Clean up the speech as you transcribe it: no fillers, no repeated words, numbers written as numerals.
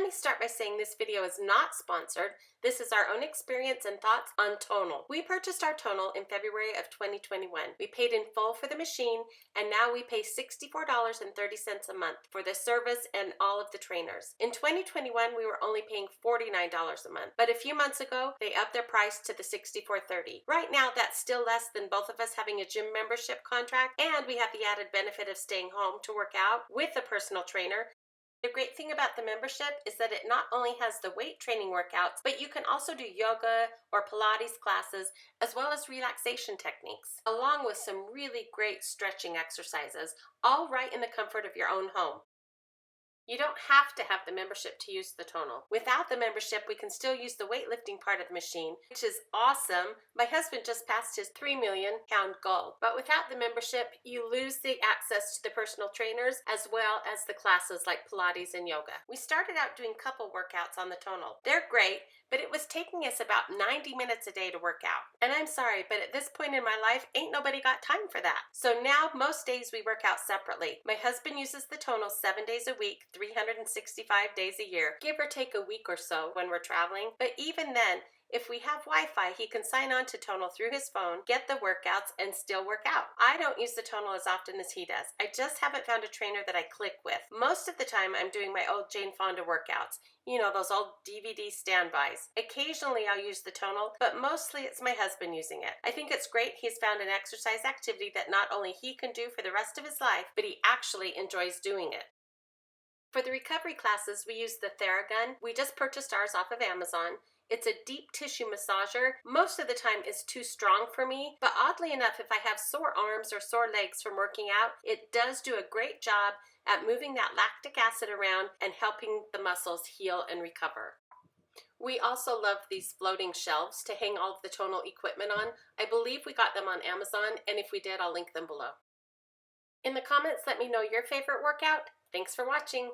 me start by saying this video is not sponsored. This is our own experience and thoughts on Tonal. We purchased our Tonal in February of 2021. We paid in full for the machine, and now we pay $64.30 a month for the service and all of the trainers. In 2021, we were only paying $49 a month, but a few months ago, they upped their price to the $64.30. Right now, that's still less than both of us having a gym membership contract, and we have the added benefit of staying home to work out with a personal trainer. The great thing about the membership is that it not only has the weight training workouts, but you can also do yoga or Pilates classes, as well as relaxation techniques, along with some really great stretching exercises, all right in the comfort of your own home. You don't have to have the membership to use the Tonal. Without the membership, we can still use the weightlifting part of the machine, which is awesome. My husband just passed his 3 million pound goal. But without the membership, you lose the access to the personal trainers as well as the classes like Pilates and yoga. We started out doing couple workouts on the Tonal. They're great, but it was taking us about 90 minutes a day to work out. And I'm sorry, but at this point in my life, ain't nobody got time for that. So now most days we work out separately. My husband uses the Tonal 7 days a week, 365 days a year, give or take a week or so when we're traveling. But even then, if we have Wi-Fi, he can sign on to Tonal through his phone, get the workouts, and still work out. I don't use the Tonal as often as he does. I just haven't found a trainer that I click with. Most of the time, I'm doing my old Jane Fonda workouts. You know, those old DVD standbys. Occasionally, I'll use the Tonal, but mostly it's my husband using it. I think it's great he's found an exercise activity that not only he can do for the rest of his life, but he actually enjoys doing it. For the recovery classes, we use the Theragun. We just purchased ours off of Amazon. It's a deep tissue massager. Most of the time it's too strong for me, but oddly enough, if I have sore arms or sore legs from working out, it does do a great job at moving that lactic acid around and helping the muscles heal and recover. We also love these floating shelves to hang all of the Tonal equipment on. I believe we got them on Amazon, and if we did, I'll link them below. In the comments, let me know your favorite workout. Thanks for watching.